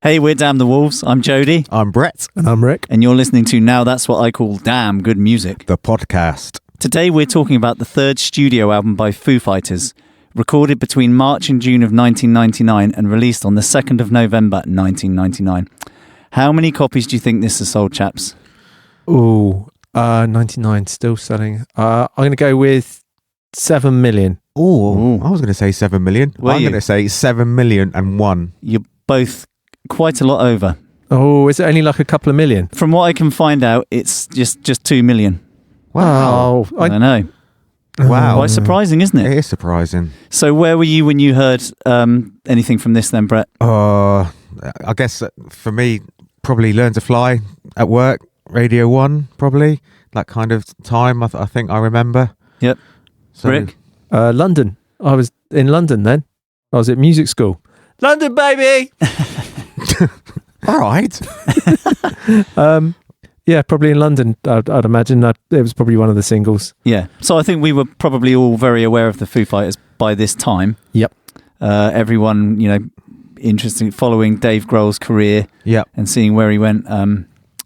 Hey, we're Damn the Wolves. I'm Jody. I'm Brett. And I'm Rick. And you're listening to Now That's What I Call Damn Good Music, The podcast. Today we're talking about the third studio album by Foo Fighters, recorded between March and June of 1999 and released on the 2nd of November 1999. How many copies do you think this has sold, chaps? 99 still selling. I'm going to go with 7 million. Oh, I was going to say 7 million. Were I'm you? going to say 7,000,001. You're both quite a lot over. Oh, is it only like a couple of million? From what I can find out, it's just 2 million. Wow. I know. Wow. Quite surprising, isn't It it? is surprising. So where were you when you heard anything from this then, Brett? I guess for me, probably Learn to Fly at work, Radio 1, probably. That kind of time, I think I remember. Yep. So, Rick? London. I was in London then. I was at music school. London, baby! all right. Yeah, probably in London, I'd imagine. It was probably one of the singles. Yeah. So I think we were probably all very aware of the Foo Fighters by this time. Yep. Everyone, interesting, following Dave Grohl's career. Yeah. And seeing where he went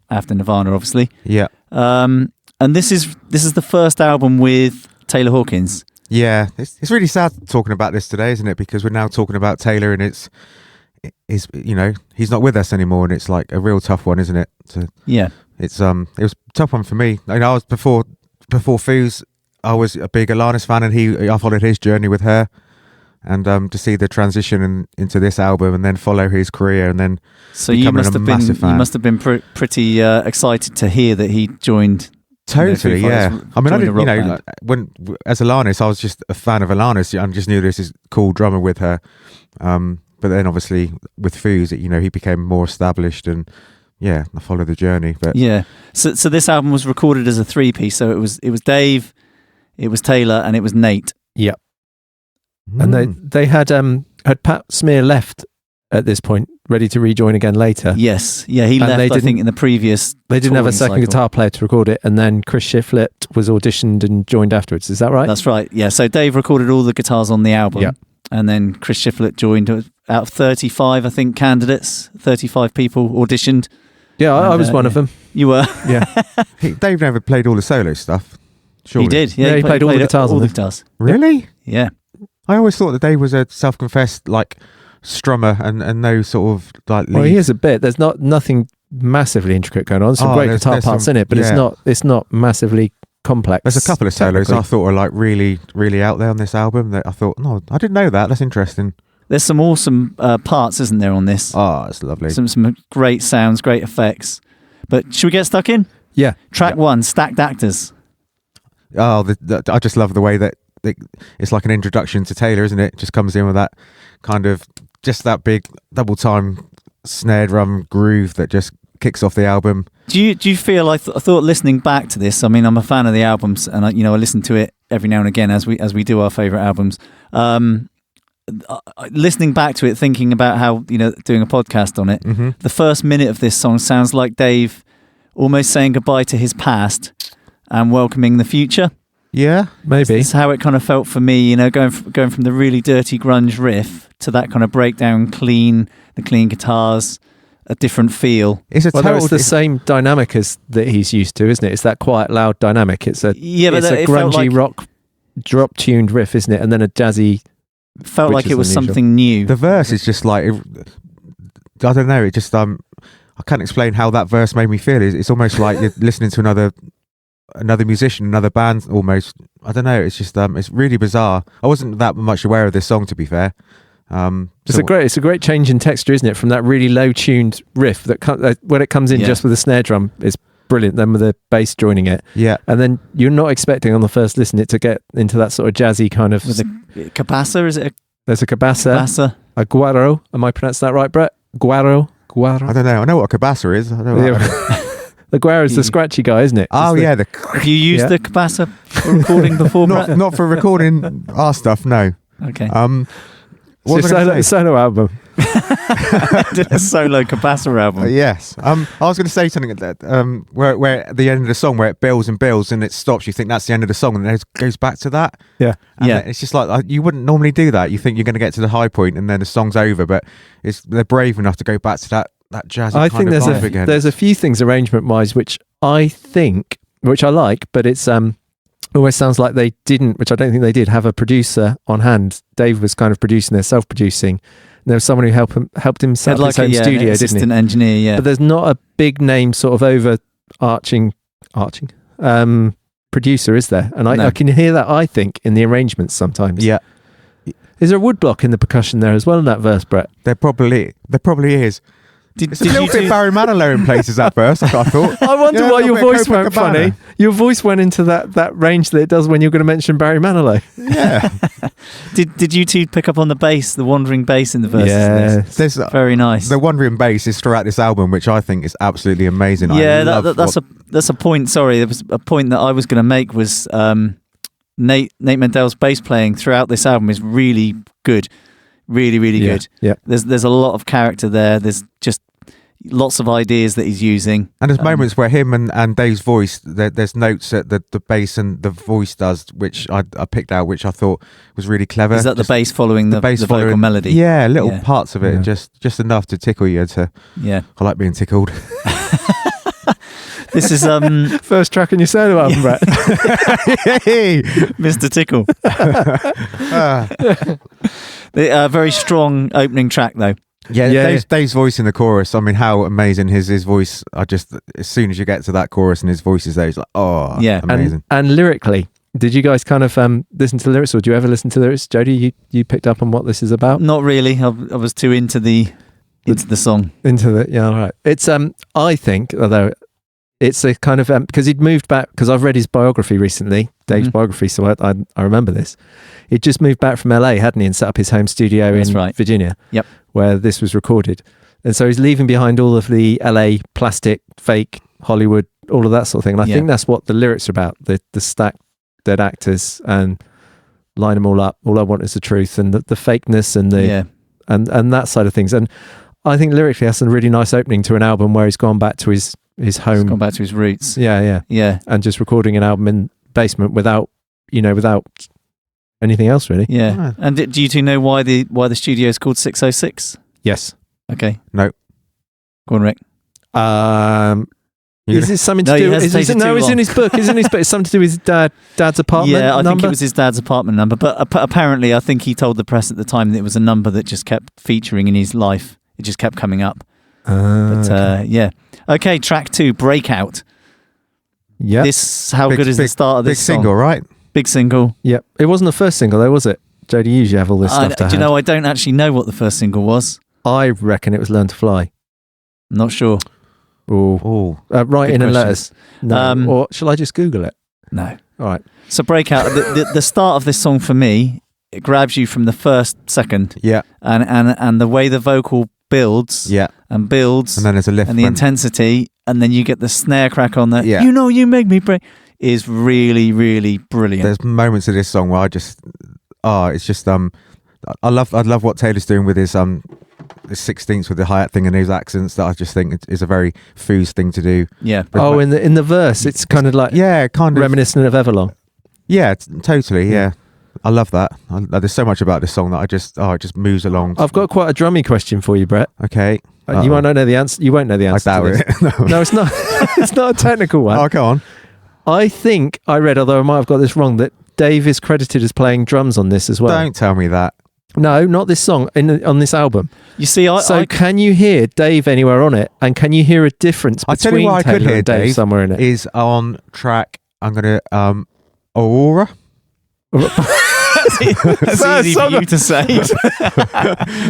after Nirvana, obviously. Yeah. And this is the first album with Taylor Hawkins. Yeah. It's really sad talking about this today, isn't it? Because we're now talking about Taylor and he's not with us anymore, and it's like a real tough one, isn't it? Yeah. It was a tough one for me. I was before Foos, I was a big Alanis fan, and I followed his journey with her, and to see the transition into this album, and then follow his career, and then so you must have been pretty excited to hear that he joined. Totally, yeah. I mean, I didn't, when as Alanis, I was just a fan of Alanis. I just knew this is cool drummer with her. But then obviously with Foos, he became more established, and yeah, I followed the journey. But yeah, so this album was recorded as a 3-piece. So it was Dave, it was Taylor, and it was Nate. Yep. And they had Pat Smear left at this point, ready to rejoin again later. Yes, yeah, he left. I think in the previous. They didn't have a second guitar player to record it, and then Chris Shiflett was auditioned and joined afterwards. Is that right? That's right. Yeah. So Dave recorded all the guitars on the album. Yep. And then Chris Shiflett joined. Out of 35, I think, candidates, 35 people auditioned. Yeah, I was one of them. You were? Yeah. Dave never played all the solo stuff. Surely. He did. Yeah, he played all the guitars. All the guitars. Really? Yeah. I always thought that Dave was a self-confessed strummer and no sort of lead. Well, he is a bit. There's nothing massively intricate going on. Some great guitar parts in it, but it's not massively complex. There's a couple of solos I thought are really, really out there on this album that I thought, no, I didn't know that. That's interesting. There's some awesome parts, isn't there, on this? Oh, it's lovely. Some great sounds, great effects. But should we get stuck in? Yeah. Track 1, Stacked Actors. Oh, I just love the way that it's like an introduction to Taylor, isn't it? Just comes in with that kind of, just that big double time snare drum groove that just kicks off the album. Do you feel I thought listening back to this? I mean, I'm a fan of the albums, and I listen to it every now and again as we do our favorite albums. Listening back to it, thinking about how doing a podcast on it, the first minute of this song sounds like Dave almost saying goodbye to his past and welcoming the future. Yeah, maybe. It's how it kind of felt for me. Going from the really dirty grunge riff to that kind of breakdown, the clean guitars. A different feel. It's the same dynamic as that he's used to, isn't it? It's that quiet, loud dynamic. It's a grungy rock drop tuned riff, isn't it? And then a jazzy. Felt like it was unusual. Something new. The verse is just like, I don't know. It just I can't explain how that verse made me feel. It's almost like you're listening to another musician, another band. Almost, I don't know. It's just it's really bizarre. I wasn't that much aware of this song, to be fair. It's a great change in texture, isn't it? From that really low tuned riff that when it comes in just with a snare drum, it's brilliant. Then with the bass joining it, yeah, and then you're not expecting on the first listen it to get into that sort of jazzy kind of. With a cabasa, is it? There's a cabasa, a guaro. Am I pronouncing that right, Brett? Guaro. I don't know. I know what a cabasa is. I know. The guaro is the scratchy guy, isn't it? Oh yeah. Have you used the cabasa for recording before? not for recording our stuff. No. Okay. It's a solo album. Did a solo capacitor album. Yes. I was going to say something that where at the end of the song, where it builds and builds and it stops, you think that's the end of the song, and then it goes back to that. Yeah. And it's just like you wouldn't normally do that. You think you're going to get to the high point and then the song's over, but they're brave enough to go back to that jazzy I kind think of vibe again. There's a few things arrangement-wise which I like, but it's always sounds like they didn't, which I don't think they did, have a producer on hand. Dave was kind of producing, they're self-producing. And there was someone who helped him set up his home studio, didn't he? Assistant engineer, yeah. But there's not a big name sort of overarching producer, is there? And I can hear that, I think, in the arrangements sometimes. Yeah. Is there a woodblock in the percussion there as well in that verse, Brett? There probably is. It's a little bit Barry Manilow in places at first, I thought. I wonder why your voice went funny. Your voice went into that range that it does when you're going to mention Barry Manilow. Yeah. Did you two pick up on the bass, the wandering bass in the verses? Yes. There's very nice. The wandering bass is throughout this album, which I think is absolutely amazing. Yeah, that's a point. Sorry, there was a point that I was going to make was Nate Mendel's bass playing throughout this album is really good. Really, really good. Yeah. There's a lot of character there. There's just lots of ideas that he's using. And there's moments where him and Dave's voice, there's notes that the bass and the voice does, which I picked out, which I thought was really clever. Is that the bass following the vocal melody? Yeah, little parts of it, just enough to tickle you. I like being tickled. This is first track on your solo album, Brett. Mr. Tickle. Very strong opening track, though. Yeah. Dave's voice in the chorus. I mean, how amazing his voice. As soon as you get to that chorus and his voice is there, it's like, oh, yeah, amazing. And lyrically, did you guys kind of listen to the lyrics, or do you ever listen to the lyrics? Jodie, you picked up on what this is about? Not really. I was too into the song. All right. It's I think, although it's a kind of because he'd moved back, because I've read his biography recently, Dave's biography, so I remember this. He'd just moved back from LA, hadn't he, and set up his home studio in Virginia, where this was recorded. And so he's leaving behind all of the LA plastic, fake, Hollywood, all of that sort of thing. And I think that's what the lyrics are about, the stacked dead actors and line them all up. All I want is the truth, and the fakeness and and that side of things. And I think lyrically that's a really nice opening to an album where he's gone back to his home. He's gone back to his roots. Yeah. And just recording an album in basement without anything else, really. Yeah. And do you two know why the studio is called 606? Yes. Okay. No. Go on, Rick. Is it something to do? It's in his book. Isn't his book? It's something to do with his dad's apartment. Yeah, I number? think it was his dad's apartment number. But apparently, I think he told the press at the time that it was a number that just kept featuring in his life. It just kept coming up. Okay, track 2, Breakout. Yeah. How good is the start of this big single, song? right? Big single. Yep. It wasn't the first single, though, was it? Jodie, you usually have all this stuff to hand. Do you know, I don't actually know what the first single was. I reckon it was Learn to Fly. I'm not sure. Write in and let us. No. Or shall I just Google it? No. All right. So Breakout, the start of this song for me, it grabs you from the first second. Yeah. And the way the vocal builds. Yeah. And builds. And then there's a lift. And the intensity. And then you get the snare crack on that. Yeah. You make me break. Is really, really brilliant. There's moments of this song where it's just I love what Taylor's doing with his 16ths with the hi-hat thing and his accents, that I just think is a very Foos thing to do. Yeah. In the verse, it's kind of like reminiscent of Everlong. Yeah, totally. Yeah. I love that. There's so much about this song that it just moves along. I've got quite a drummy question for you, Brett. Okay. You might not know the answer. You won't know the answer. I doubt it. No, it's not. It's not a technical one. Oh, go on. I think I read, although I might have got this wrong, that Dave is credited as playing drums on this as well. Don't tell me that. No, not this song, on this album. You see, can you hear Dave anywhere on it? And can you hear a difference between Taylor I could hear and Dave somewhere in it? Is on track, I'm going to, Aurora. That's easy for you to say.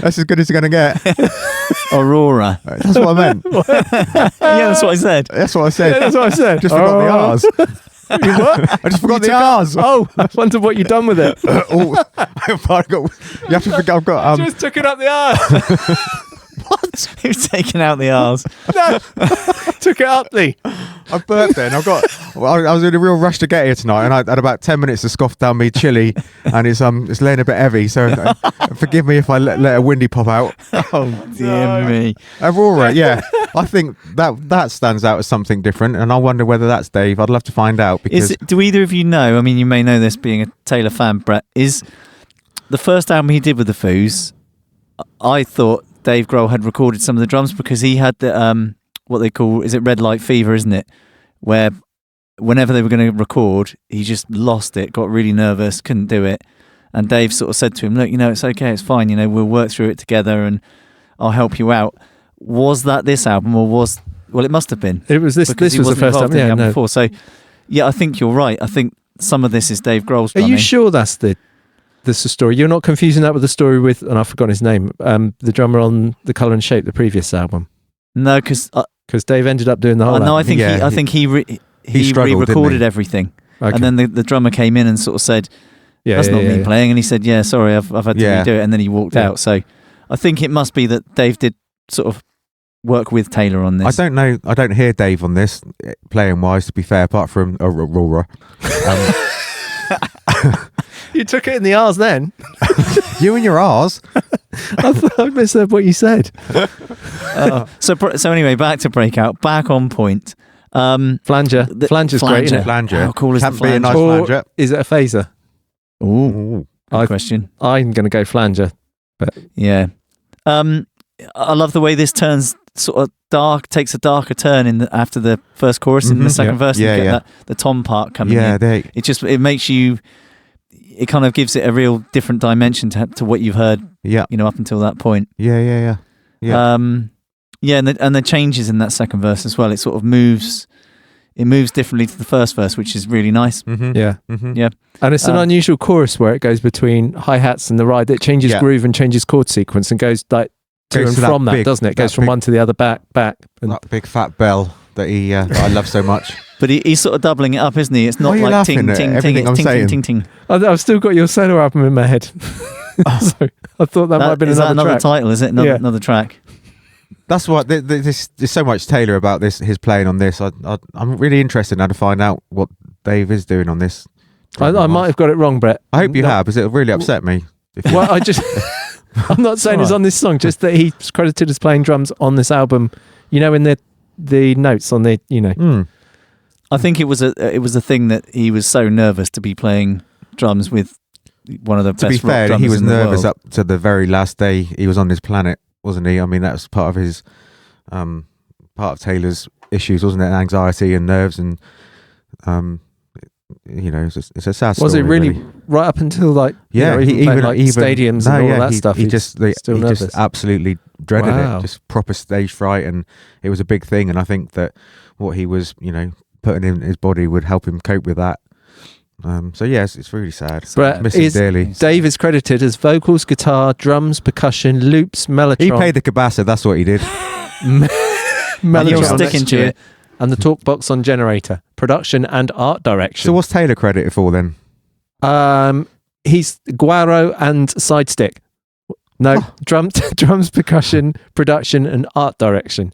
That's as good as you're going to get. Aurora. That's what I meant. Yeah, that's what I said. That's what I said. Yeah, that's what I said. Just forgot the R's. You what? I just forgot the R's. Oh, I wonder what you've done with it. You have to forget I've got... just took it up the R's. What? Who's taken out the R's? No. Took it up the... I burped then. I was in a real rush to get here tonight, and I had about 10 minutes to scoff down me chili, and it's laying a bit heavy. So forgive me if I let a windy pop out. Oh dear me! Aurora, yeah, I think that stands out as something different, and I wonder whether that's Dave. I'd love to find out because Do either of you know? I mean, you may know this, being a Taylor fan, Brett. Is the first album he did with the Foos? I thought Dave Grohl had recorded some of the drums because he had the what they call, is it Red Light Fever, isn't it? Where whenever they were going to record, he just lost it, got really nervous, couldn't do it. And Dave sort of said to him, look, it's okay, it's fine, we'll work through it together and I'll help you out. Was that this album well, it must have been. It was this was the first album, yeah, before. So, yeah, I think you're right. I think some of this is Dave Grohl's drumming. Are you sure that's the story? You're not confusing that with the story with, and I've forgotten his name, the drummer on The Colour and Shape, the previous album? No, because Dave ended up doing the whole album. No, I think he re-recorded everything. Okay. And then the drummer came in and sort of said, that's not me playing. And he said, yeah, sorry, I've had to redo it. And then he walked out. So I think it must be that Dave did sort of work with Taylor on this. I don't know. I don't hear Dave on this, playing wise, to be fair, apart from Aurora. You took it in the R's then. You and your R's. I thought I misheard what you said. So anyway, back to Breakout, back on point. Flanger. Flanger's great, isn't it? Flanger. How cool is the Be a flanger? nice flanger. Is it a phaser? Ooh, good question. I'm going to go flanger. But yeah. I love the way this turns sort of dark, takes a darker turn after the first chorus in the second verse. Yeah, you get the tom part coming in. Yeah, it makes you, it kind of gives it a real different dimension to what you've heard, up until that point. Yeah. And the changes in that second verse as well. It sort of moves differently to the first verse, which is really nice. Mm-hmm. Yeah. Mm-hmm. Yeah. And it's an unusual chorus where it goes between hi-hats and the ride. It changes groove and changes chord sequence and goes like to and from that, doesn't it? It goes from one to the other, back. And that big fat bell that that I love so much. But he's sort of doubling it up, isn't he? It's not like ting, ting, ting. It's ting, ting, ting, ting. I've still got your solo album in my head. So I thought that might have been another track. Title, is it? Another track. That's what there's so much Taylor about this. His playing on this. I'm really interested now to find out what Dave is doing on this. I might have got it wrong, Brett. I hope you have, because it'll really upset me. Well, I'm not saying it's on this song, just that he's credited as playing drums on this album. In the notes on the I think it was a thing that he was so nervous to be playing drums with one of the best rock drummers in the world. To be fair, he was nervous up to the very last day he was on this planet, wasn't he? I mean, that was part of his part of Taylor's issues, wasn't it? Anxiety and nerves, and it's a sad story. Was it really right up until even stadiums and all that stuff? He just absolutely dreaded it, just proper stage fright, and it was a big thing. And I think that what he was, putting in his body would help him cope with that. So yes, it's really sad. Miss him dearly. Dave is credited as vocals, guitar, drums, percussion, loops, mellotron. He played the cabasa. That's what he did. Mellotron, sticking to it. And the talk box on generator, production and art direction. So what's Taylor credited for then? He's guaro and side stick. No, drums, percussion, production, and art direction.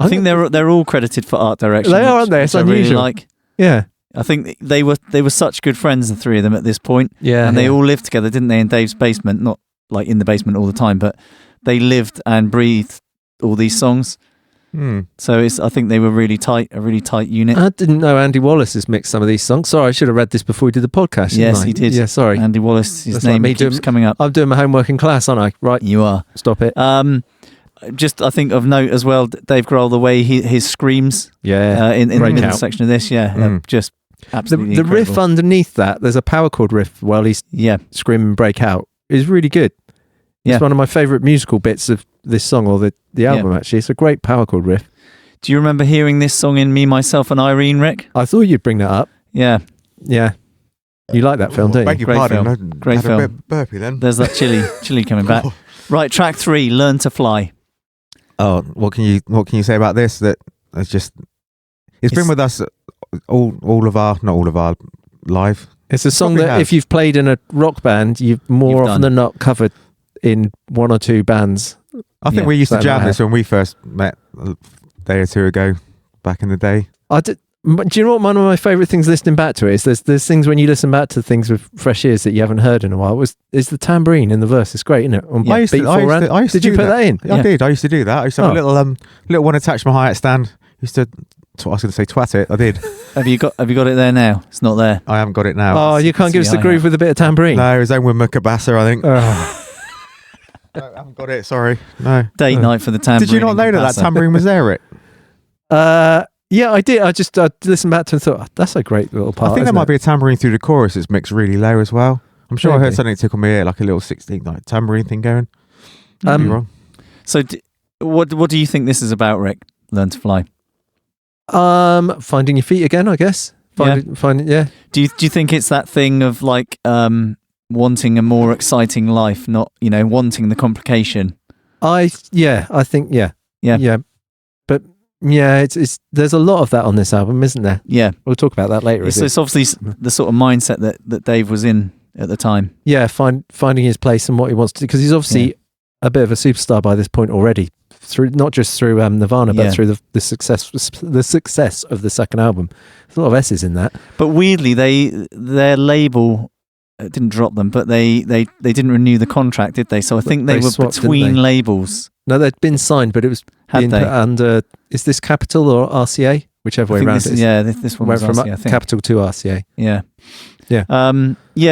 I think they're all credited for art direction. They are, aren't they? It's unusual. Really yeah. I think they were such good friends, the three of them, at this point. Yeah. And they all lived together, didn't they, in Dave's basement? Not like in the basement all the time, but they lived and breathed all these songs. So I think they were a really tight unit. I didn't know Andy Wallace has mixed some of these songs. Sorry, I should have read this before we did the podcast. Yes, he did. Yeah, sorry. Andy Wallace, his name keeps coming up. I'm doing my homework in class, aren't I? Right. You are. Stop it. Just I think of note as well, Dave Grohl, the way his screams in the middle section of this, just absolutely the riff underneath that, there's a power chord riff while he's screaming break out, is really good. It's one of my favourite musical bits of this song, or the album, actually. It's a great power chord riff. Do you remember hearing this song in Me, Myself and Irene, Rick? I thought you'd bring that up. Yeah. Yeah. You like that film, don't you? Beg your pardon. Great film. A bit burpy then. There's that chili coming back. Right, track 3, Learn to Fly. Oh, what can you say about this? That it's been with us all of our live. It's a song that if you've played in a rock band, you've more often than not covered in one or two bands. I think we used to jam this when we first met a day or two ago, back in the day. Do you know what one of my favourite things listening back to it is? There's things when you listen back to things with fresh ears that you haven't heard in a while. Is the tambourine in the verse? It's great, isn't it? On I used to Did you put that in? I did. I used to do that. I used to have a little one attached to my hi-hat stand. Used to. I was going to say twat it. I did. Have you got it there now? It's not there. I haven't got it now. Oh, you can't give us the groove with a bit of tambourine. No, it was Owen Mukabasa, I think. No, I haven't got it. Sorry. No. Date night for the tambourine. Did you not know that tambourine was there, Rick? Yeah, I did. I listened back to it and thought, that's a great little part. I think there might be a tambourine through the chorus that's mixed really low as well. I'm sure I heard something tickle my ear, like a little 16th like tambourine thing going. Could be wrong. So, what do you think this is about, Rick? Learn to Fly. Finding your feet again, I guess. Finding. Do you think it's that thing of like wanting a more exciting life, not wanting the complication? I think. But yeah, it's there's a lot of that on this album, isn't there? Yeah, we'll talk about that later. It's obviously the sort of mindset that Dave was in at the time. Yeah, finding his place and what he wants to do, because he's obviously a bit of a superstar by this point already. Not just through Nirvana, but through the success of the second album. There's a lot of S's in that. But weirdly, their label didn't drop them, but they didn't renew the contract, did they? So I think they were swapped, between labels. No, they'd been signed, but it was put under. Is this Capitol or RCA? Whichever way around it is. Yeah, this one went was from RCA, I think. Capitol to RCA. Yeah.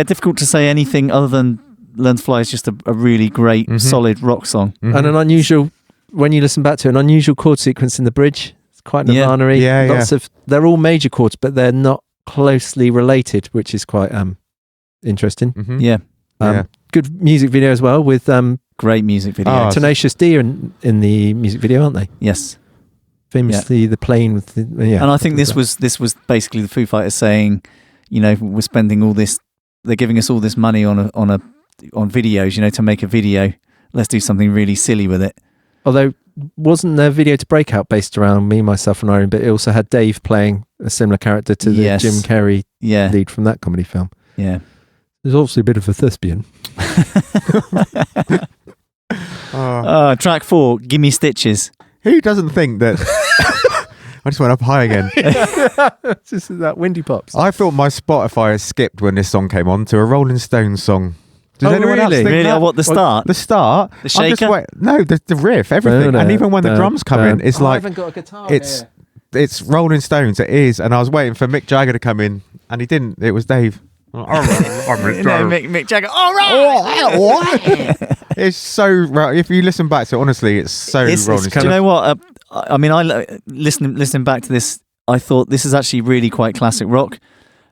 Difficult to say anything other than Learn to Fly is just a really great, solid rock song, and an unusual. When you listen back to it, an unusual chord sequence in the bridge. It's quite Nirvana-y. Yeah. They're all major chords, but they're not closely related, which is quite interesting. Mm-hmm. Good music video as well with great music video. Tenacious D are in the music video, aren't they? Yes. Famously, the plane with the And I think this was basically the Foo Fighters saying, we're spending all this. They're giving us all this money on videos, to make a video. Let's do something really silly with it. Although, wasn't their video to Breakout based around Me, Myself and Irene, but it also had Dave playing a similar character to the Jim Carrey lead from that comedy film. Yeah. There's obviously a bit of a thespian. Track 4, Gimme Stitches. Who doesn't think that... I just went up high again. Just that Windy Pops. I thought my Spotify had skipped when this song came on to a Rolling Stones song. Does anyone else think that? What, the start? The start? The shaker? The riff, everything. And even when the drums come in, it's like... I haven't got a guitar It's Rolling Stones, it is. And I was waiting for Mick Jagger to come in, and he didn't. It was Dave. Mick Jagger. All right. It's so... If you listen back to it, honestly, it's so Rolling Stones. Do you know what? Listening back to this, I thought this is actually really quite classic rock.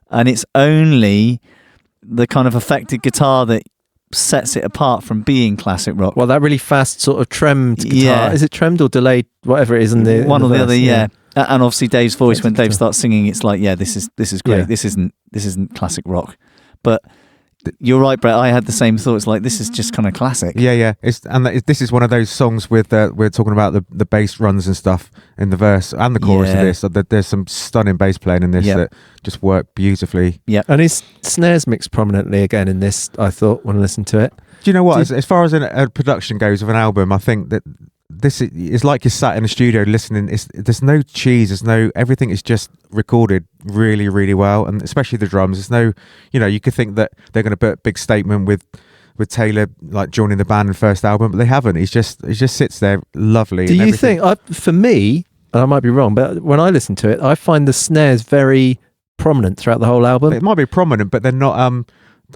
And it's only the kind of affected guitar that sets it apart from being classic rock. Well, that really fast sort of tremmed guitar. Yeah. Is it tremmed or delayed? Whatever it is in the one or the other, yeah. And obviously Dave's voice, when Dave starts singing, it's like, this is great. Yeah. This isn't classic rock. But you're right, Brett. I had the same thoughts. Like, this is just kind of classic. Yeah. This is one of those songs with we're talking about the bass runs and stuff in the verse and the chorus of this. There's some stunning bass playing in this that just work beautifully. Yeah, and his snares mixed prominently again in this. I thought when I listened to it. Do you know what? As far as a production goes of an album, I think that this is like you're sat in a studio listening. There's no cheese. Everything is just recorded really, really well, and especially the drums. There's no, you could think that they're going to put a big statement with Taylor like joining the band in the first album, but they haven't. He just sits there lovely. Do you think? For me, and I might be wrong, but when I listen to it, I find the snares very prominent throughout the whole album. It might be prominent, but they're not.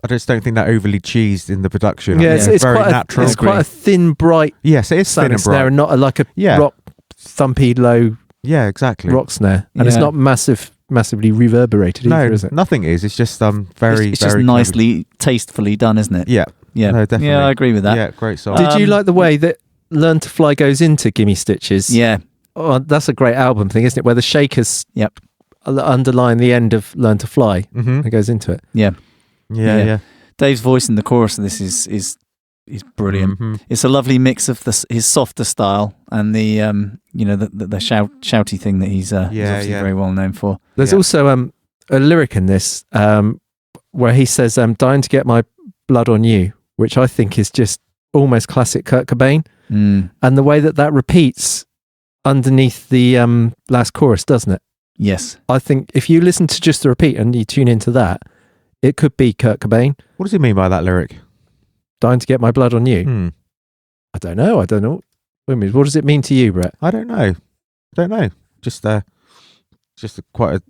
I just don't think they're overly cheesed in the production. Yeah, it's very quite natural. It's quite a thin, bright. Yes, it is thin and bright. And not like a rock thumpy low. Yeah, exactly. Rock snare, and it's not massively reverberated either, is it? Nothing is. It's just very. It's just nicely, tastefully done, isn't it? Yeah. No, definitely. Yeah, I agree with that. Yeah, great song. Did you like the way that "Learn to Fly" goes into "Gimme Stitches"? Yeah. Oh, that's a great album thing, isn't it? Where the shakers underline the end of "Learn to Fly." Mm-hmm. It goes into it. Yeah. Dave's voice in the chorus of this is brilliant. Mm-hmm. It's a lovely mix of his softer style and the the shouty thing that he's obviously very well known for. There's also a lyric in this where he says, "I'm dying to get my blood on you," which I think is just almost classic Kurt Cobain. And the way that repeats underneath the last chorus, doesn't it? Yes. I think if you listen to just the repeat and you tune into that, it could be Kurt Cobain, What does he mean by that lyric? dying to get my blood on you. I don't know. What does it mean to you, Brett? I don't know. Just quite a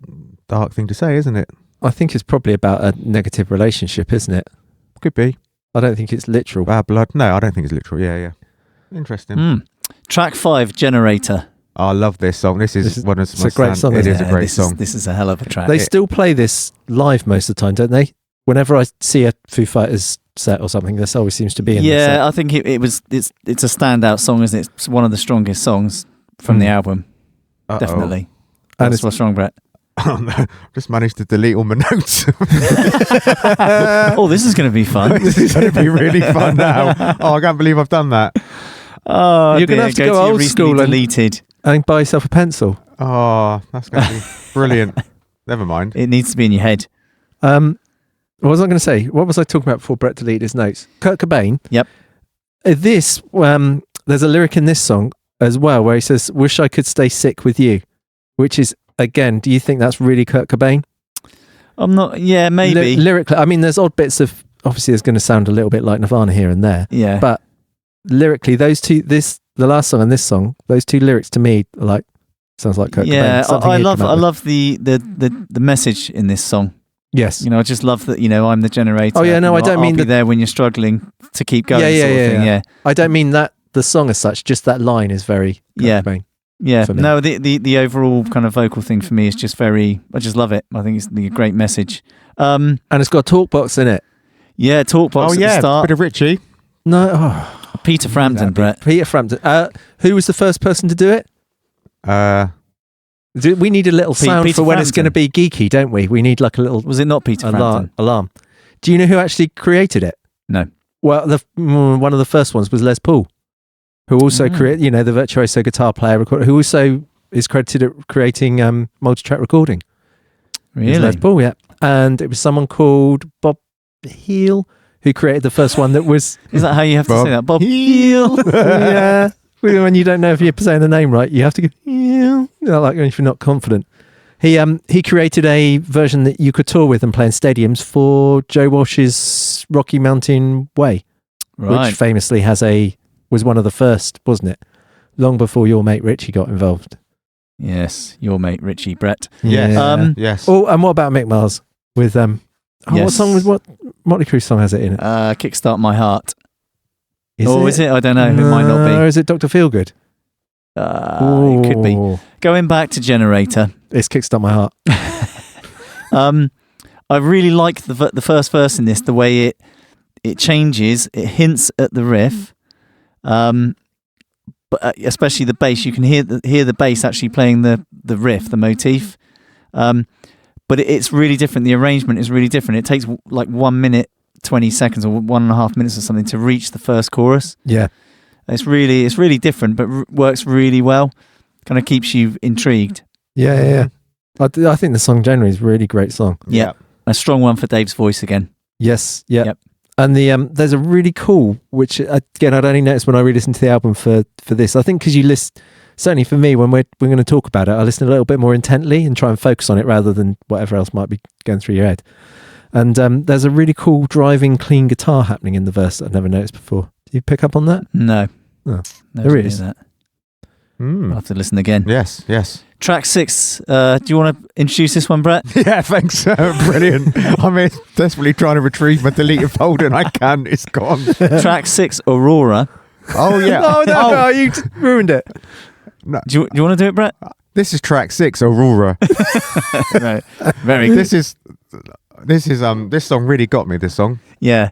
dark thing to say, isn't it? I think it's probably about a negative relationship, isn't it? Could be. I don't think it's literal. Bad blood. No, I don't think it's literal. Yeah. Interesting. Track 5, Generator. Oh, I love this song. This is one of it's a great song, It isn't is it? a great song. This is a hell of a track. They still play this live most of the time, don't they? Whenever I see a Foo Fighters set or something, this always seems to be in the set. I think it's a standout song, isn't it? It's one of the strongest songs from the album. Uh-oh. Definitely. And What's wrong, Brett? Oh, no. Just managed to delete all my notes. Oh, this is going to be fun. This is going to be really fun now. Oh, I can't believe I've done that. Oh, You're going to have to go your old recently school deleted. and buy yourself a pencil. Oh, that's going to be brilliant. Never mind. It needs to be in your head. What was I going to say? What was I talking about before Brett deleted his notes? Kurt Cobain. Yep. There's a lyric in this song as well where he says, "Wish I could stay sick with you," which is, again, do you think that's really Kurt Cobain? I'm not. Yeah, maybe. Lyrically, I mean, there's odd bits of, obviously there's going to sound a little bit like Nirvana here and there. Yeah. But lyrically, the last song and this song, those two lyrics to me are like, sounds like Kurt Cobain. Yeah, Something I he'd come up with. love the message in this song. Yes. I just love that, I'm the generator. Oh, yeah, no, I don't I'll mean be that- there when you're struggling to keep going. Yeah, sort of thing. yeah. I don't mean that the song as such, just that line is very Kurt Cobain. Yeah, for me. no, the overall kind of vocal thing for me is just I just love it. I think it's a great message. And it's got a talk box in it. Yeah, talk box at the a start. bit of Richie. No, Peter Frampton, Brett. Peter Frampton. Who was the first person to do it? We need a little sound Peter for when it's Frampton. going to be geeky, don't we? We need like a little Was it not Peter Frampton? alarm. Do you know who actually created it? No. Well, one of the first ones was Les Paul, who also created, the virtuoso guitar player, who also is credited at creating multi-track recording. It was Really? Les Paul, yeah. And it was someone called Bob Heel who created the first one that was... Is that how you have to Bob say that? Bob Heel. Yeah. When you don't know if you're saying the name right, you have to go, like if you're not confident. He created a version that you could tour with and play in stadiums for Joe Walsh's Rocky Mountain Way, Right. which famously was one of the first, wasn't it? Long before your mate Richie got involved. Yes, your mate Richie, Brett. Yes. Yeah. Yes. Oh, and what about Mick Mars with what Yes. song was what Motley Crue song has it in it? Kickstart My Heart. Is Is it? I don't know. It might not Or be. is it Dr. Feelgood? It could be. Ooh. Going back to Generator. It's Kickstart My Heart. I really like the first verse in this, the way it changes, it hints at the riff, but especially the bass. You can hear the bass actually playing the riff, the motif, but it's really different. The arrangement is really different. It takes like 1 minute 20 seconds or 1.5 minutes or something to reach the first chorus. Yeah. It's really different, but works really well. Kind of keeps you intrigued. Yeah. I think the song generally is a really great song. Yeah. A strong one for Dave's voice again. Yes, yeah. Yep. And there's a really cool, which again I'd only noticed when I re-listened to the album for this. I think because you list, certainly for me, when we're going to talk about it, I listen a little bit more intently and try and focus on it rather than whatever else might be going through your head. And there's a really cool driving clean guitar happening in the verse that I've never noticed before. Did you pick up on that? No. Oh, Never there knew is. that. I'll have to listen again. Yes. Track 6. Do you want to introduce this one, Brett? Yeah, thanks. Brilliant. I'm desperately trying to retrieve my deleted folder and I can't. It's gone. Track 6, Aurora. Oh, yeah. No, you ruined it. No. Do you want to do it, Brett? This is track 6, Aurora. Right. Very good. This song really got me, this song. Yeah.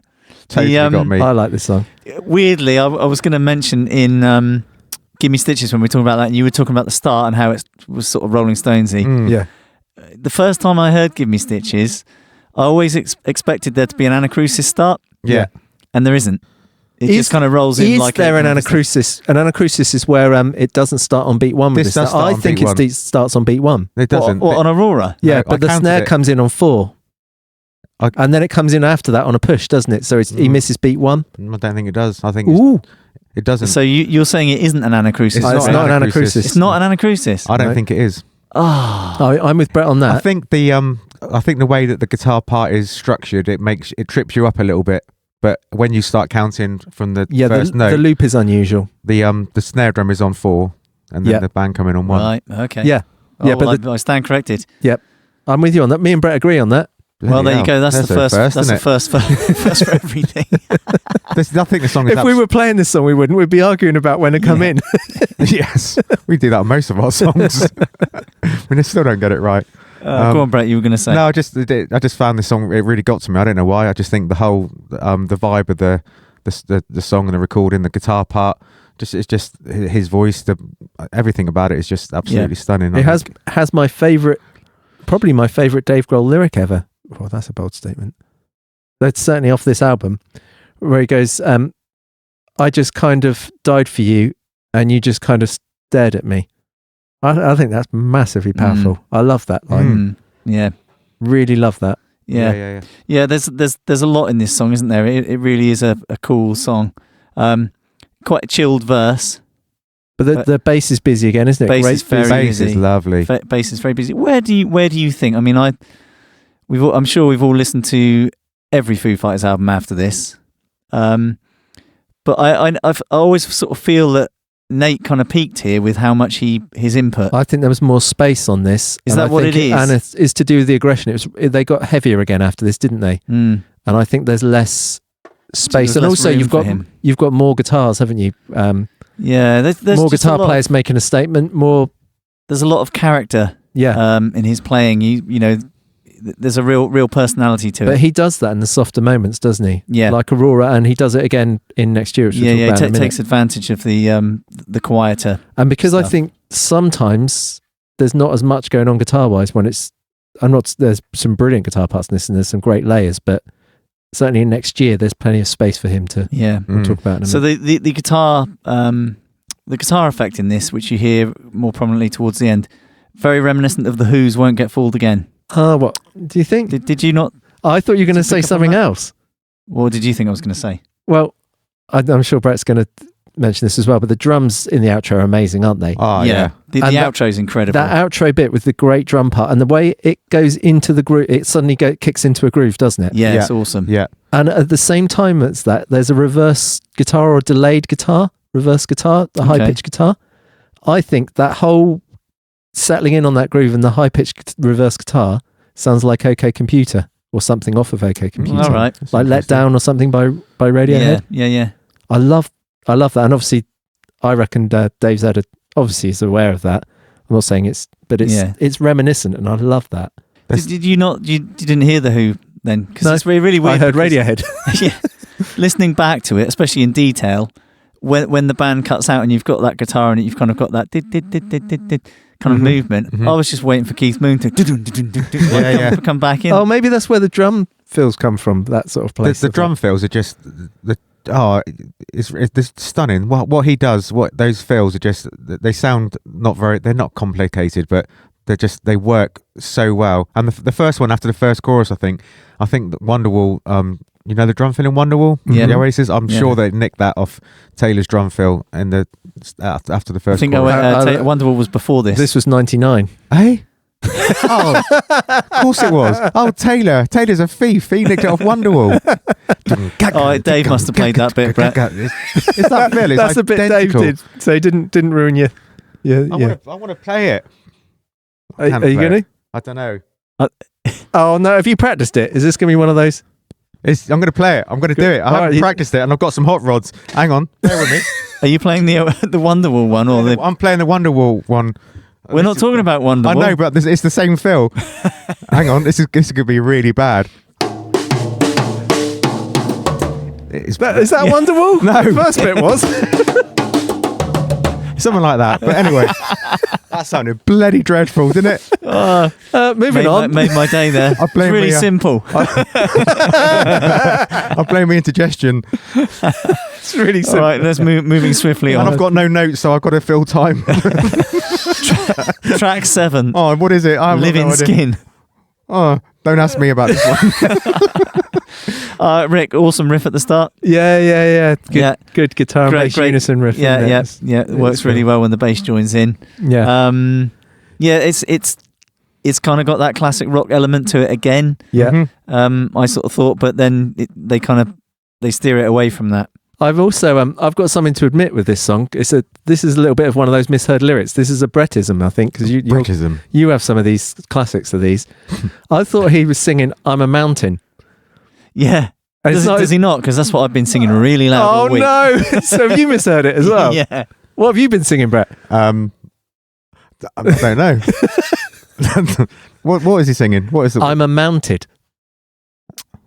Totally got me. I like this song. Weirdly, I was going to mention in Give Me Stitches when we were talking about that, and you were talking about the start and how it was sort of Rolling Stonesy. Yeah. The first time I heard Give Me Stitches, I always expected there to be an Anacrusis start, Yeah. and there isn't. It just kind of rolls in like... Is there an Anacrusis? An Anacrusis is where it doesn't start on beat 1 with This this. does start I on think beat it starts on beat 1. It doesn't. What, on Aurora? Yeah, No, but I the counted snare it. comes in on 4. And then it comes in after that on a push, doesn't it? So he misses beat 1. I don't think it does. I think Ooh. it doesn't. So you're saying it isn't an Anacrusis? It's It's not an Anacrusis. It's not an Anacrusis? I don't No. think it is. I'm with Brett on that. I think the way that the guitar part is structured, it trips you up a little bit. But when you start counting from the first note, the loop is unusual. The snare drum is on 4, and then the band come in on 1. Right. Okay. Yeah. Oh, yeah, well, but I stand corrected. Yep. I'm with you on that. Me and Brett agree on that. Well, there you go. That's the first. That's That's the first for everything. There's nothing the song is. If we were playing this song, we wouldn't. We'd be arguing about when to come in. Yes, we do that on most of our songs. We still don't get it right. Go on, Brett. You were going to say. No, I just found this song. It really got to me. I don't know why. I just think the whole the vibe of the song and the recording, the guitar part, it's just his voice. Everything about it is just absolutely stunning. It has my favourite, probably my favourite Dave Grohl lyric ever. Well, that's a bold statement. That's certainly off this album, where he goes, "I just kind of died for you, and you just kind of stared at me." I think that's massively powerful. I love that line. Yeah, really love that. Yeah. There's a lot in this song, isn't there? It really is a cool song. Quite a chilled verse. But the bass is busy again, isn't it? Bass is very bass busy. is lovely. Bass is very busy. Where do you think? I mean, I'm sure we've all listened to every Foo Fighters album after this, but I always sort of feel that Nate kind of peaked here with how much his input. I think there was more space on this. Is that what it is? And it's to do with the aggression. They got heavier again after this, didn't they? And I think there's less space, and also you've got more guitars, haven't you? There's more guitar players making a statement. There's a lot of character. In his playing, you know. There's a real personality to it. But he does that in the softer moments, doesn't he? Yeah. Like Aurora, and he does it again in Next Year. Which takes advantage of the quieter. And because stuff. I think sometimes there's not as much going on guitar-wise when there's some brilliant guitar parts in this, and there's some great layers, but certainly in Next Year there's plenty of space for him to we'll talk about in a So minute. the guitar effect in this, which you hear more prominently towards the end, very reminiscent of the Who's Won't Get Fooled Again. What do you think? Did you not? I thought you were going to say something else. What did you think I was going to say? Well, I'm sure Brett's going to mention this as well, but the drums in the outro are amazing, aren't they? Oh, yeah. The outro is incredible. That outro bit with the great drum part and the way it goes into the groove, it suddenly kicks into a groove, doesn't it? Yeah, it's awesome. Yeah. And at the same time as that, there's a reverse guitar or delayed guitar, the high-pitched guitar. I think that whole settling in on that groove and the high-pitched reverse guitar sounds like OK Computer or something off of OK Computer. All right. Like Let Down or something by Radiohead. Yeah. I love that. And obviously, I reckon Dave's obviously is aware of that. I'm not saying it's reminiscent, and I love that. Did you not? You didn't hear the Who then? Because it's really weird. I heard Radiohead. Yeah. Listening back to it, especially in detail, when the band cuts out and you've got that guitar and you've kind of got that did kind of movement. I was just waiting for Keith Moon to come back in. Oh, maybe that's where the drum fills come from. That sort of place. The drum fills are just it's stunning. What he does, what those fills are just. They sound they're not complicated, but they work so well. And the first one after the first chorus, I think that Wonderwall. You know the drum fill in Wonderwall? Yeah. The Oasis? I'm sure they nicked that off Taylor's drum fill after the first chorus. Wonderwall was before this. This was 99. Hey? Oh, of course it was. Oh, Taylor's a thief. He nicked it off Wonderwall. Dave must have played that bit, Brett. It's that fill. It's That's identical. a bit Dave did. So he didn't ruin your. I want to play it. Are you going to? I don't know. Oh, no. Have you practiced it? Is this going to be one of those? I'm going to play it. I'm going to do it. I haven't practiced it, and I've got some hot rods. Hang on, bear with me. Are you playing the Wonderwall one or I'm playing the Wonderwall one. We're not talking about Wonderwall. I know, but it's the same fill. Hang on, this is going to be really bad. Is that Wonderwall? No, the first bit was something like that. But anyway, that sounded bloody dreadful, didn't it? Moving on. Made my day there. It's really simple. I blame my indigestion. It's really simple. All right, let's moving swiftly on. And I've got no notes, so I've got to fill time. Track 7. Oh, what is it? Living Skin. Oh, don't ask me about this one. Rick, awesome riff at the start. Yeah. Good guitar and bass unison riff. Yeah. It works really well when the bass joins in. Yeah. Yeah, it's kind of got that classic rock element to it again. Yeah. I sort of thought, but then they steer it away from that. I've also I've got something to admit with this song. This is a little bit of one of those misheard lyrics. This is a Brettism, I think, because you have some of these classics of these. I thought he was singing "I'm a Mountain." Yeah. Does he not? Because that's what I've been singing really loud all week. Oh no! So have you misheard it as well? Yeah. What have you been singing, Brett? I don't know. What is he singing? What is it? I'm a mounted.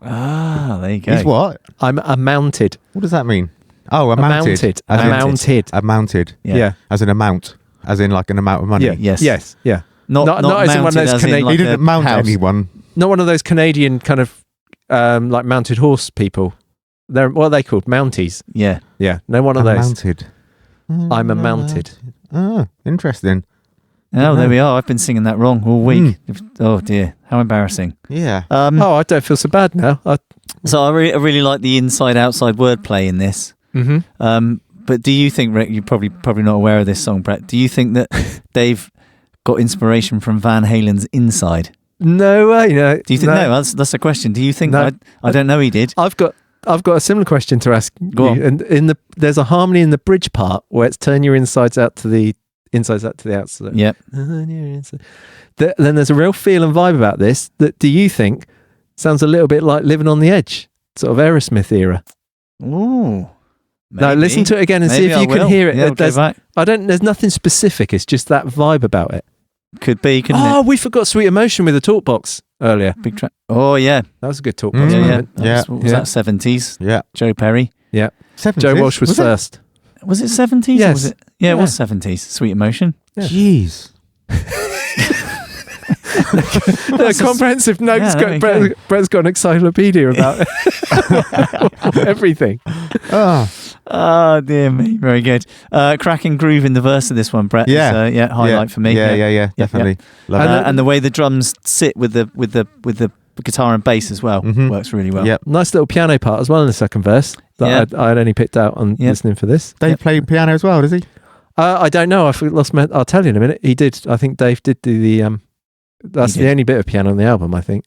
Ah, there you go. He's what? I'm a mounted. What does that mean? Oh, a mounted. A mounted. Yeah. As in a mount. As in like an amount of money. Yeah. Yes. Yeah. Not as in one of mounted those as in Canadian. like He didn't a mount house. anyone. Not one of those Canadian kind of like mounted horse people. They're what are they called? Mounties. Yeah. Yeah. No one of those. Mounted. I'm a mounted. Oh, interesting. Oh, there we are. I've been singing that wrong all week. Oh dear, how embarrassing. Yeah. I don't feel so bad now. So I really like the inside-outside wordplay in this. Mm-hmm. But do you think, Rick, you're probably not aware of this song, Brett? Do you think that Dave got inspiration from Van Halen's Inside? No way. No. Do you think no? That's a question. Do you think? No. I don't know. He did. I've got a similar question to ask. Go on. And there's a harmony in the bridge part where it's turn your insides out to the outside. Yep. Then there's a real feel and vibe about this that do you think sounds a little bit like Living on the Edge, sort of Aerosmith era? Ooh. Now listen to it again and see if you can hear it. Yeah, there's nothing specific. It's just that vibe about it. Could be, couldn't it? We forgot Sweet Emotion with the talk box earlier. Big track. Oh yeah, that was a good talk box moment. Was that 70s? Yeah. Joe Perry. Yeah. 70s? Joe Walsh was first. Was it 70s? Yes. Or was it? Yeah, it was 70s. Sweet Emotion. Yeah. Jeez. Comprehensive notes. Brett's got an encyclopedia about everything. Oh dear me, very good. Cracking groove in the verse of this one, Brett. Yeah, is, highlight for me. Yeah, definitely. Love that. And the way the drums sit with the guitar and bass as well works really well. Yep. Nice little piano part as well in the second verse that I'd only picked out on listening for this. Dave played piano as well, does he? I don't know. I'll tell you in a minute. He did. I think Dave did do the. That's the only bit of piano on the album, I think.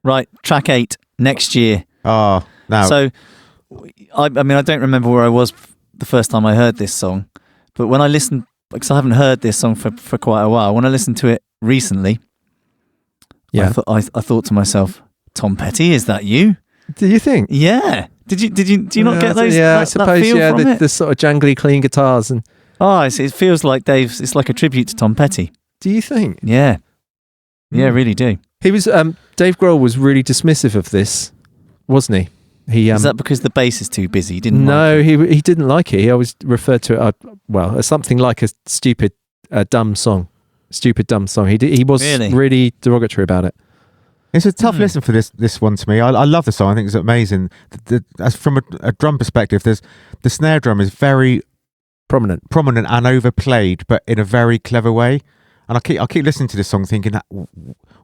Right, track 8 next year. Oh, now. So, I mean, I don't remember where I was the first time I heard this song, but when I listened, because I haven't heard this song for quite a while, when I listened to it recently, I thought to myself, Tom Petty, is that you? Do you think? Yeah. Do you not get those? Yeah, I suppose. The sort of jangly, clean guitars and. Oh, it feels like Dave's. It's like a tribute to Tom Petty. Do you think? Yeah. Yeah, I really do. He was. Dave Grohl was really dismissive of this, wasn't he? Is that because the bass is too busy? He didn't. No, he didn't like it. He always referred to it as something like a stupid, dumb song. Stupid, dumb song. He was really derogatory about it. It's a tough listen for this one to me. I love the song. I think it's amazing. As from a drum perspective, the snare drum is very prominent and overplayed, but in a very clever way. And I keep listening to this song thinking,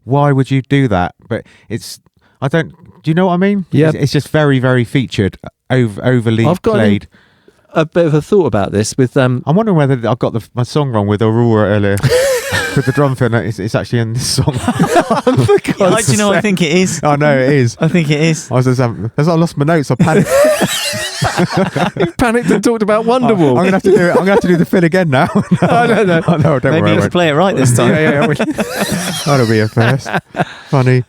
why would you do that? But do you know what I mean? Yeah. It's just very, very featured, overly played. A bit of a thought about this with I'm wondering whether I got my song wrong with Aurora earlier. With the drum fill, it's actually in this song. Do you know? I think it is. Oh no, it is. I think it is. I lost my notes. I panicked. You panicked and talked about Wonderwall. I'm gonna have to do it. I'm gonna have to do the fill again now. No. Don't Maybe worry. you have to play it right this time. Yeah. That'll be a first. Funny.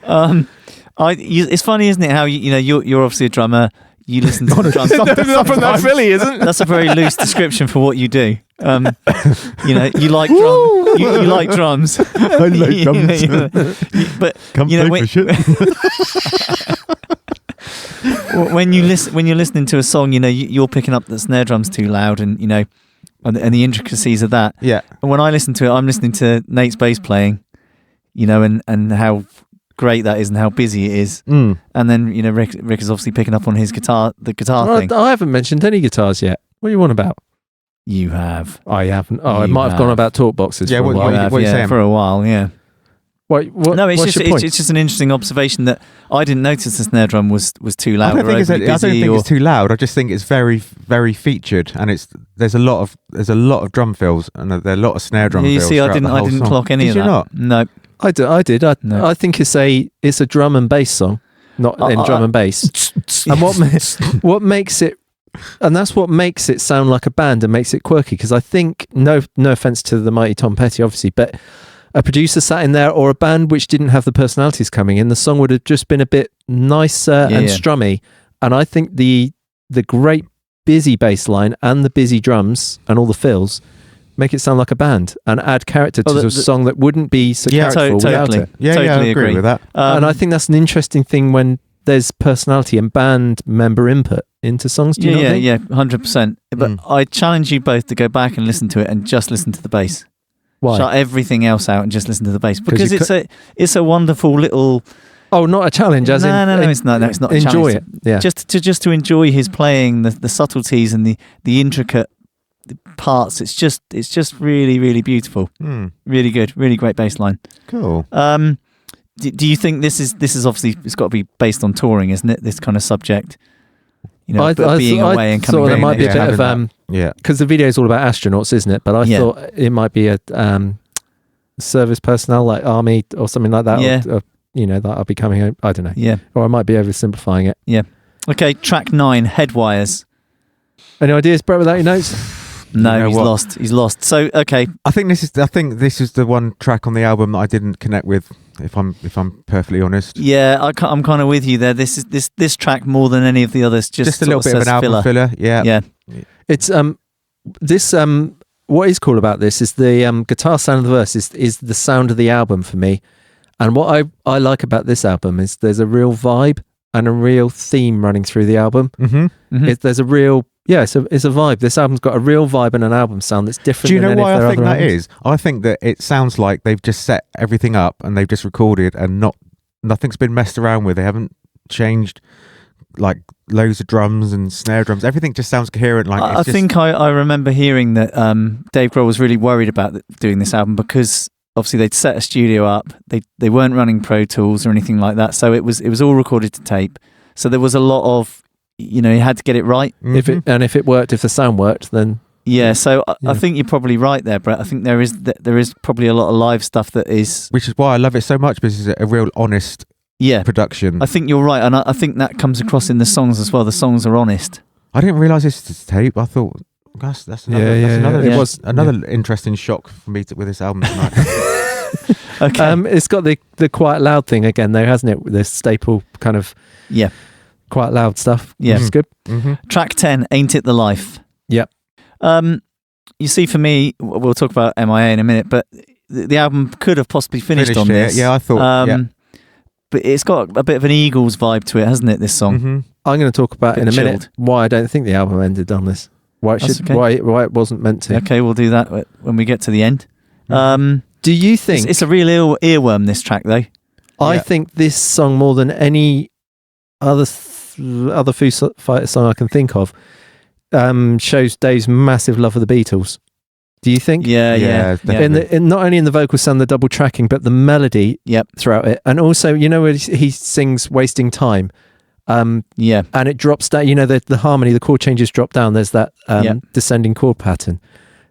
It's funny, isn't it? How you're obviously a drummer. You listen to the drums. Not from that Philly, isn't it? That's a very loose description for what you do. You like drums. You like drums. I like drums. But come play for shit. when you're listening to a song, you're picking up the snare drums too loud, and and the intricacies of that. Yeah. And when I listen to it, I'm listening to Nate's bass playing, and how great that is and how busy it is. And then Rick is obviously picking up on his guitar thing. I haven't mentioned any guitars yet. What are you on about? You have. I haven't. I might have gone about talk boxes. Yeah, for a while. what are you saying? For a while, yeah. No, it's what's just your point? it's just an interesting observation that I didn't notice the snare drum was too loud. I don't think it's too loud. I just think it's very, very featured, and there's a lot of drum fills, and there are a lot of snare drum fills. You see, I didn't clock any of that. Did you not? No, I did. No. I think it's a drum and bass song, not in drum and bass. And what makes it, and that's what makes it sound like a band and makes it quirky. Because I think, no offense to the mighty Tom Petty, obviously, but a producer sat in there, or a band which didn't have the personalities coming in, the song would have just been a bit nicer and strummy. And I think the great busy bass line and the busy drums and all the fills make it sound like a band and add character to a song that wouldn't be so characterful without it. Yeah, totally I agree with that. And I think that's an interesting thing when there's personality and band member input into songs. Do you not think? 100%. But I challenge you both to go back and listen to it and just listen to the bass. Why? Shut everything else out and just listen to the bass, because it's a wonderful little. Oh, not a challenge. It's not. It's not. Enjoy a it. Yeah. Just to enjoy his playing, the subtleties and the intricate parts. It's just really, really beautiful. Really good. Really great bass line. Cool. Do you think this is obviously, it's got to be based on touring, isn't it? This kind of subject. You know, being away and coming back. There might be a bit of because the video is all about astronauts, isn't it? But I thought it might be a service personnel, like army or something like that. Yeah. Or, that I'll be coming home. I don't know. Yeah. Or I might be oversimplifying it. Yeah. Okay, track 9, Headwires. Any ideas, Brett, without your notes? No, he's lost. So, okay. I think this is the one track on the album that I didn't connect with, if I'm perfectly honest. Yeah, I'm kind of with you there. This track, more than any of the others, just a little bit of an album filler. Yeah. It's what is cool about this is the guitar sound of the verse is the sound of the album for me. And what I like about this album is there's a real vibe and a real theme running through the album. There's a real it's a vibe. This album's got a real vibe and an album sound that's different. Do you know why I think that albums. is? I think that it sounds like they've just set everything up and they've just recorded, and nothing's been messed around with. They haven't changed like loads of drums and snare drums. Everything just sounds coherent. Like I think I remember hearing that Dave Grohl was really worried about doing this album because obviously they'd set a studio up. They weren't running Pro Tools or anything like that, so it was all recorded to tape. So there was a lot of, you had to get it right. If it worked, if the sound worked, then So I think you're probably right there, Brett. I think there is probably a lot of live stuff that is, which is why I love it so much, because it's a real honest production. I think you're right, and I think that comes across in the songs as well. The songs are honest. I didn't realise this was tape. I thought that's another interesting shock for me with this album tonight. Okay. It's got the quite loud thing again, though, hasn't it? The staple kind of quite loud stuff. Yeah, it's good. Track 10, Ain't It the Life. Yep. You see, for me, we'll talk about MIA in a minute, but the album could have possibly finished on this. Yeah, I thought. But it's got a bit of an Eagles vibe to it, hasn't it? This song. I'm going to talk about in a minute why I don't think the album ended on this. Why it wasn't meant to. Okay, we'll do that when we get to the end. Do you think it's a real earworm, this track, though? I think this song, more than any other Foo Fighters song I can think of, shows Dave's massive love of the Beatles. Do you think? Yeah. In not only in the vocal sound, the double tracking, but the melody throughout it. And also, where he sings Wasting Time. And it drops down, the harmony, the chord changes drop down. There's that descending chord pattern.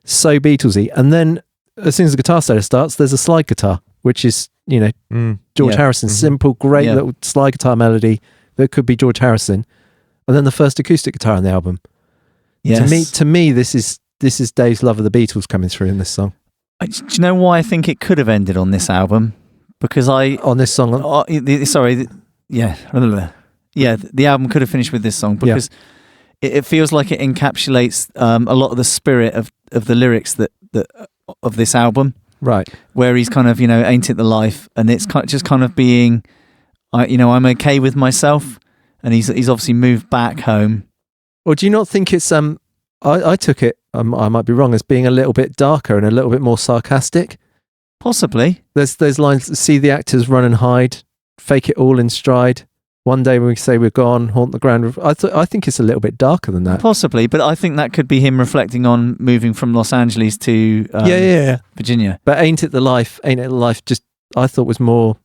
So Beatlesy. And then as soon as the guitar solo starts, there's a slide guitar, which is, George Harrison. Simple, great little slide guitar melody that could be George Harrison. And then the first acoustic guitar on the album. Yes. To me, this is Dave's love of the Beatles coming through in this song. Do you know why I think it could have ended on this album? Because on this song. The album could have finished with this song because it feels like it encapsulates a lot of the spirit of the lyrics that of this album. Right. Where he's kind of, ain't it the life? And it's just kind of being, I'm okay with myself. And he's obviously moved back home. Or do you not think it's, I took it, I might be wrong, as being a little bit darker and a little bit more sarcastic? Possibly. There's lines, see the actors run and hide, fake it all in stride. One day when we say we're gone, haunt the ground. I think it's a little bit darker than that. Possibly, but I think that could be him reflecting on moving from Los Angeles to Virginia. But ain't it the life? Just I thought was more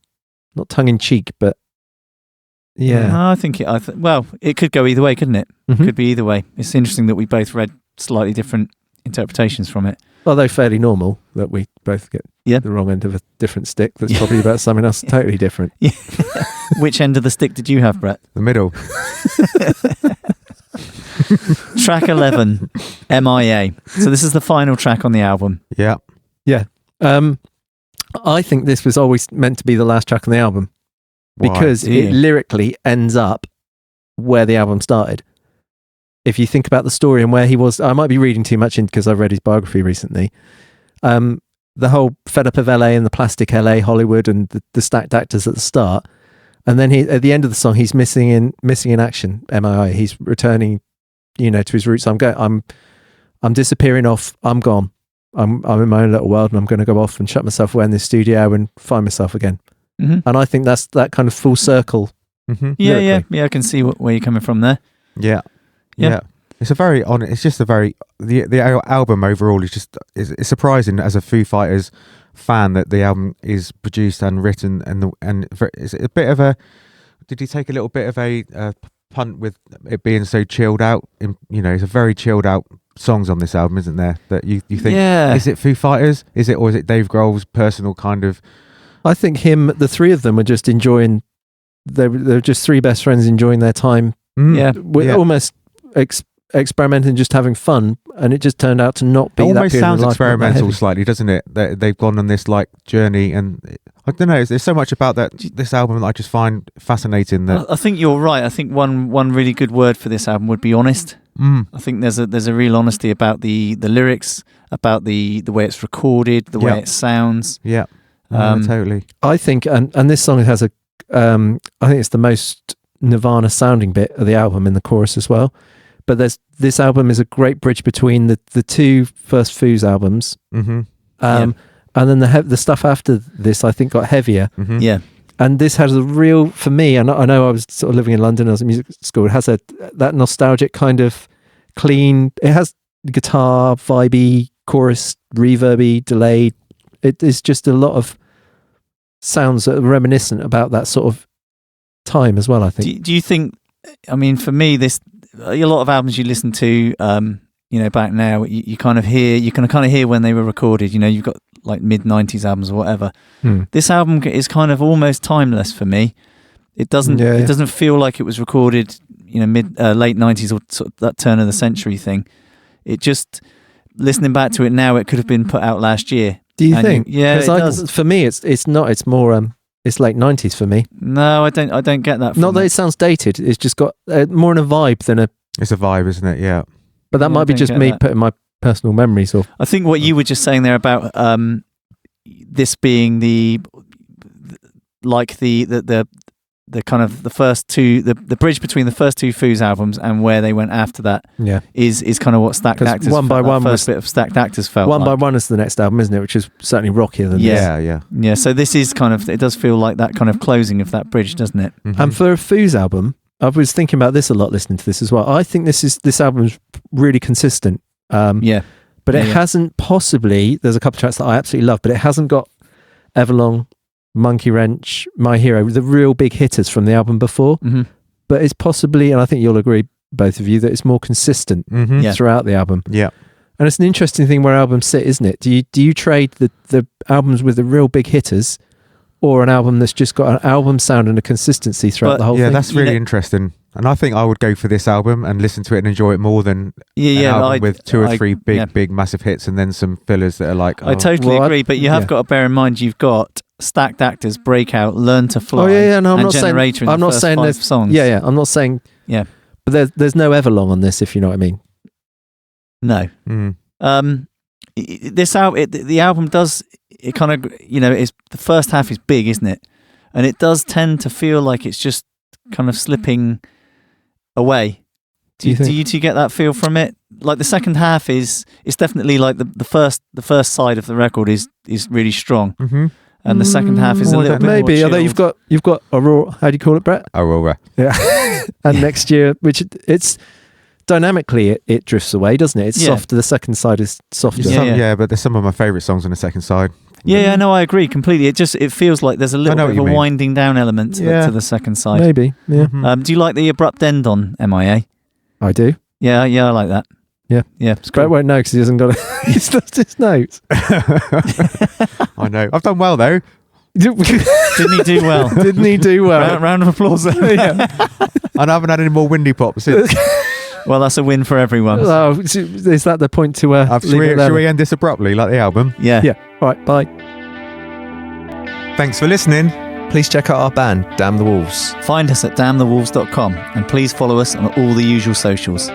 not tongue in cheek, but yeah. I think it could go either way, couldn't it? Mhm. Could be either way. It's interesting that we both read slightly different interpretations from it. Although fairly normal that we both get Yeah. the wrong end of a different stick. That's probably about something else totally different. Yeah. Which end of the stick did you have, Brett? The middle. Track 11, MIA. So this is the final track on the album. Yeah. I think this was always meant to be the last track on the album Why? because Yeah. it lyrically ends up where the album started. If you think about the story and where he was, I might be reading too much in because I've read his biography recently. The whole fed up of LA and the plastic LA, Hollywood, and the stacked actors at the start, and then at the end of the song, he's missing in action. MIA. He's returning, to his roots. I'm disappearing off. I'm gone. I'm in my own little world, and I'm going to go off and shut myself away in this studio and find myself again. Mm-hmm. And I think that's that kind of full circle. Mm-hmm. Yeah. I can see where you're coming from there. Yeah. Yeah. Yeah. It's a very it's just a very the album overall is just it's surprising as a Foo Fighters fan that the album is produced and written and it's a bit of a did he take a little bit of a punt with it being so chilled out it's a very chilled out songs on this album, isn't there, that you think is it Foo Fighters, or is it Dave Grohl's personal kind of I think the three of them were just enjoying they're just three best friends enjoying their time with almost experimenting, just having fun, and it just turned out to not be. It almost that sounds life, experimental slightly, doesn't it? They've gone on this like journey, and I don't know. There's so much about this album that I just find fascinating. That I think you're right. I think one really good word for this album would be honest. I think there's a real honesty about the lyrics, about the way it's recorded, the way it sounds. Yeah, totally. I think, and this song has I think it's the most Nirvana sounding bit of the album in the chorus as well. But this album is a great bridge between the two first Foos albums, and then the stuff after this I think got heavier. Mm-hmm. Yeah, and this has a real, for me, and I know I was sort of living in London, I was at music school. It has that nostalgic kind of clean. It has guitar, vibey, chorus, reverby, delayed. It is just a lot of sounds that are reminiscent about that sort of time as well. I think. Do you think? I mean, for me, a lot of albums you listen to, back now, you kind of hear when they were recorded. You've got like mid-90s albums or whatever. This album is kind of almost timeless for me. It doesn't feel like it was recorded, late 90s or sort of that turn of the century thing. It just, listening back to it now, it could have been put out last year. Do you think? Yeah, it does. For me, it's not. It's more. It's late 90s for me. No, I don't get that. Not that it sounds dated. It's just got more in a vibe than a. It's a vibe, isn't it? Yeah. But that might be just me putting my personal memories off. I think what you were just saying there about this being the kind of the first two, the bridge between the first two Foos albums and where they went after that. Yeah, is kind of what Stacked Actors. One by One first bit of Stacked Actors felt. One by One is the next album, isn't it? Which is certainly rockier than this. Yeah. So this is kind of, it does feel like that kind of closing of that bridge, doesn't it? Mm-hmm. And for a Foos album, I was thinking about this a lot listening to this as well. I think this album's really consistent. But it hasn't possibly. There's a couple of tracks that I absolutely love, but it hasn't got Everlong, Monkey Wrench, My Hero, the real big hitters from the album before. Mm-hmm. But it's possibly, and I think you'll agree, both of you, that it's more consistent throughout the album. Yeah. And it's an interesting thing where albums sit, isn't it? Do you trade the albums with the real big hitters, or an album that's just got an album sound and a consistency throughout the whole thing? Yeah, that's really interesting. And I think I would go for this album and listen to it and enjoy it more than an album with two or three big massive hits and then some fillers that are like... I totally agree, but you have got to bear in mind you've got Stacked Actors, Breakout, Learn to Fly, no, I'm and not Generator saying, in the first 5 songs. Yeah, I'm not saying... Yeah. But there's no Everlong on this, if you know what I mean. No. This album, the album does... It kind of, is the first half is big, isn't it? And it does tend to feel like it's just kind of slipping away. Do you get that feel from it? Like the second half it's definitely like the first side of the record is really strong, and the second half is a little bit maybe. more Although you've got Aurora. How do you call it, Brett? Aurora. Yeah. And next year, which it's dynamically it drifts away, doesn't it? It's softer. The second side is softer. But there's some of my favourite songs on the second side. Yeah, no, I agree completely. It feels like there's a little know bit what of a you mean. winding down element to the second side. Maybe. Yeah, Mhm. Do you like the abrupt end on MIA? I do. Yeah, I like that. Yeah. It's Brett cool. won't know because he hasn't got he's lost his notes. I know. I've done well though. Didn't he do well? Didn't he do well? Round of applause there. Yeah. And I haven't had any more windy pops since. Well, that's a win for everyone. Oh, is that the point to Should we end this abruptly, like the album? Yeah. Yeah. All right. Bye. Thanks for listening. Please check out our band, Damn the Wolves. Find us at damnthewolves.com and please follow us on all the usual socials.